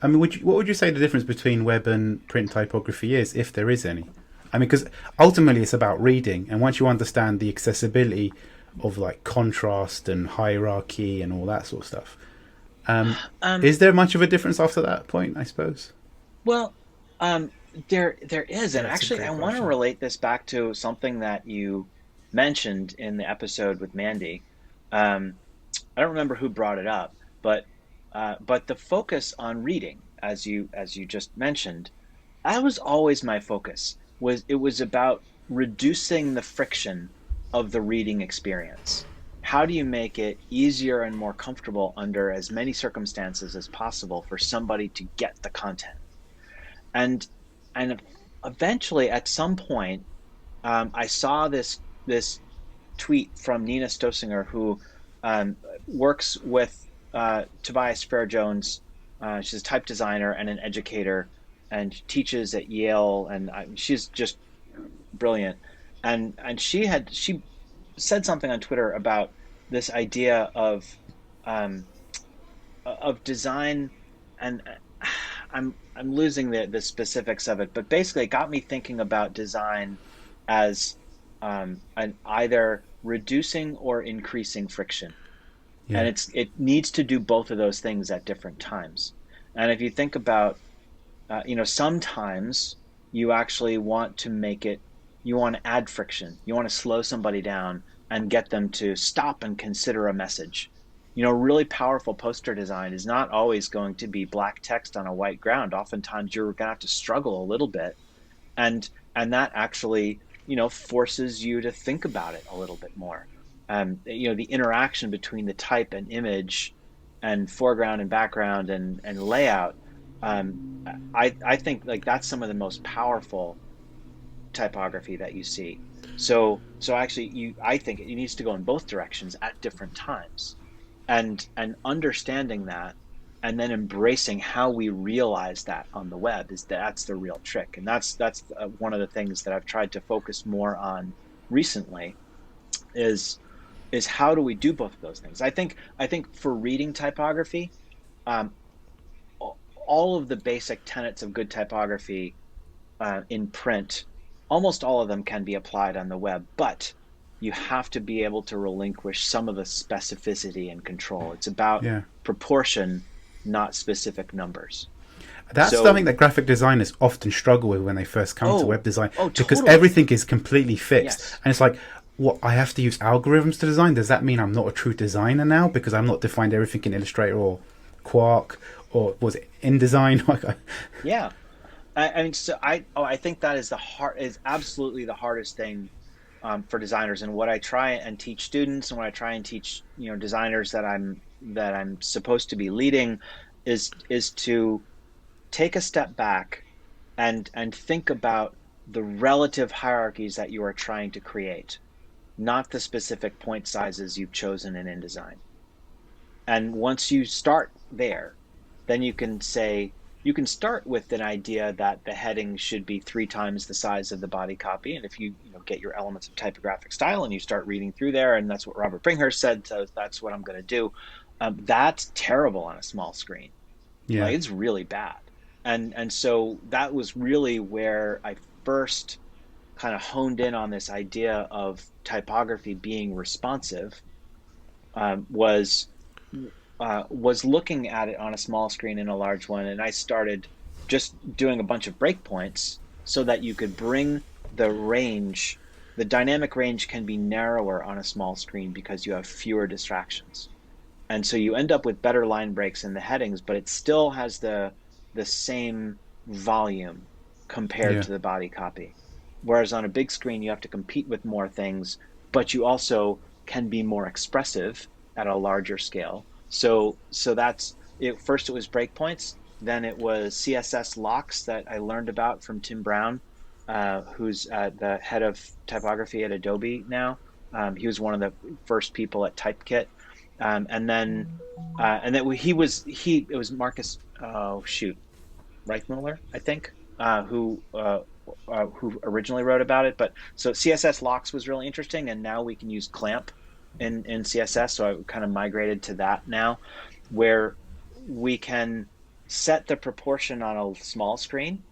I mean, what would you say the difference between web and print typography is, if there is any? I mean, because ultimately it's about reading, and once you understand the accessibility of like contrast and hierarchy and all that sort of stuff, Um, is there much of a difference after that point? I suppose. well, um, there is, and That's a actually, I great want to question. relate this back to something that you mentioned in the episode with Mandy. Um, I don't remember who brought it up, but the focus on reading, as you just mentioned, that was always my focus. It was about reducing the friction of the reading experience. How do you make it easier and more comfortable under as many circumstances as possible for somebody to get the content? And and eventually, at some point, I saw this tweet from Nina Stosinger, who works with Tobias Fairjones. She's a type designer and an educator, and teaches at Yale, and she's just brilliant. And she said something on Twitter about this idea um, of design, and I'm losing the specifics of it, but basically it got me thinking about design as an either reducing or increasing friction, and Yeah, it needs to do both of those things at different times. And if you think about, sometimes you actually want to make it, you want to add friction, you want to slow somebody down and get them to stop and consider a message. Really powerful poster design is not always going to be black text on a white ground. Oftentimes you're going to have to struggle a little bit, and that actually forces you to think about it a little bit more. The interaction between the type and image and foreground and background and layout. um, I think like that's some of the most powerful typography that you see. So actually, I think it needs to go in both directions at different times, and understanding that, and then embracing how we realize that on the web, that's the real trick. And that's one of the things that I've tried to focus more on recently, is how do we do both of those things. I think for reading typography, um, all of the basic tenets of good typography in print, almost all of them can be applied on the web, but you have to be able to relinquish some of the specificity and control. It's about yeah. proportion, not specific numbers. That's So, something that graphic designers often struggle with when they first come to oh, web design, oh, because totally. everything is completely fixed, Yes. and it's like, what, I have to use algorithms to design? Does that mean I'm not a true designer now because I'm not defined everything in Illustrator or Quark, or was it InDesign? Yeah. I mean, so I think that is absolutely the hardest thing for designers. And what I try and teach students, and what I try and teach, designers that I'm supposed to be leading, is to take a step back and think about the relative hierarchies that you are trying to create, not the specific point sizes you've chosen in InDesign. And once you start there, then you can start with an idea that the heading should be three times the size of the body copy. And if you get your elements of typographic style and you start reading through there, and that's what Robert Bringhurst said, so that's what I'm going to do. That's terrible on a small screen. Yeah, Like, it's really bad. And so that was really where I first kind of honed in on this idea of typography being responsive. Was looking at it on a small screen and a large one, and I started just doing a bunch of breakpoints so that you could bring the range. The dynamic range can be narrower on a small screen because you have fewer distractions, and so you end up with better line breaks in the headings, but it still has the same volume compared yeah, to the body copy. Whereas on a big screen, you have to compete with more things, but you also can be more expressive at a larger scale. So that's it. First, it was breakpoints. Then it was CSS locks that I learned about from Tim Brown, who's the head of typography at Adobe now. He was one of the first people at Typekit, and then he it was Marcus. Oh shoot, Reichmuller, I think, who originally wrote about it. But so CSS locks was really interesting, and now we can use clamp in CSS. So I kind of migrated to that now, where we can set the proportion on a small screen,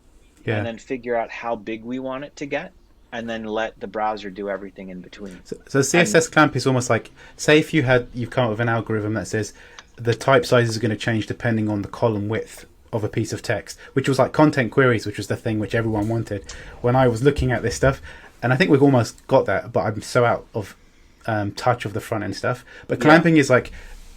and Yeah. then figure out how big we want it to get, and then let the browser do everything in between. So And CSS clamp is almost like, say if you've come up with an algorithm that says the type size is going to change depending on the column width of a piece of text, which was like content queries, which was the thing which everyone wanted when I was looking at this stuff. And I think we've almost got that, but I'm so out of touch of the front end stuff. But yeah, clamping is like,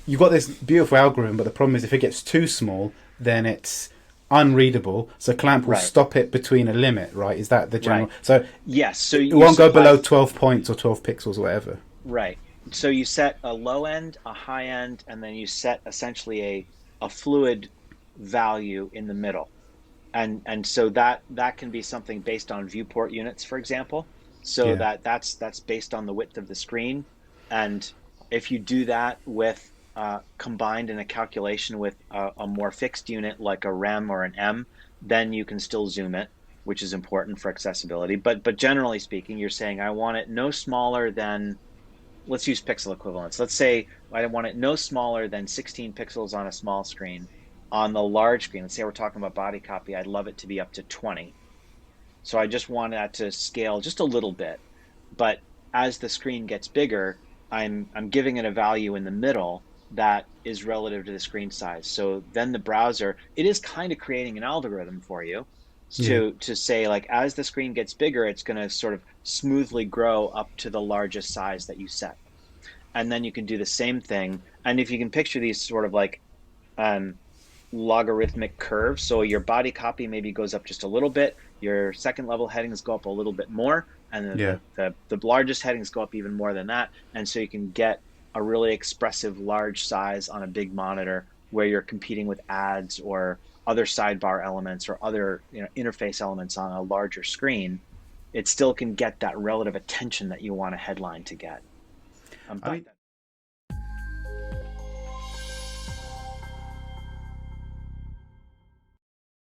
you've got this beautiful algorithm, but the problem is if it gets too small, then it's unreadable. So clamp will right, stop it between a limit, right? Is that the general? right. So Yes. So it you won't go supply below 12 points or 12 pixels or whatever. right. So you set a low end, a high end, and then you set essentially a fluid value in the middle. And so that can be something based on viewport units, for example. So Yeah. that's based on the width of the screen. And if you do that with combined in a calculation with a more fixed unit like a rem or an m, then you can still zoom it, which is important for accessibility. But generally speaking, you're saying I want it no smaller than, let's use pixel equivalents. Let's say I want it no smaller than 16 pixels on a small screen. On the large screen, let's say we're talking about body copy, I'd love it to be up to 20. So I just want that to scale just a little bit. But as the screen gets bigger, I'm giving it a value in the middle that is relative to the screen size. So then the browser, it is kind of creating an algorithm for you Yeah. to say, like, as the screen gets bigger, it's going to sort of smoothly grow up to the largest size that you set. And then you can do the same thing. And if you can picture these sort of like um, logarithmic curve. So your body copy maybe goes up just a little bit. Your second level headings go up a little bit more, and then Yeah. the largest headings go up even more than that. And so you can get a really expressive large size on a big monitor where you're competing with ads or other sidebar elements or other interface elements on a larger screen. It still can get that relative attention that you want a headline to get. I But mean,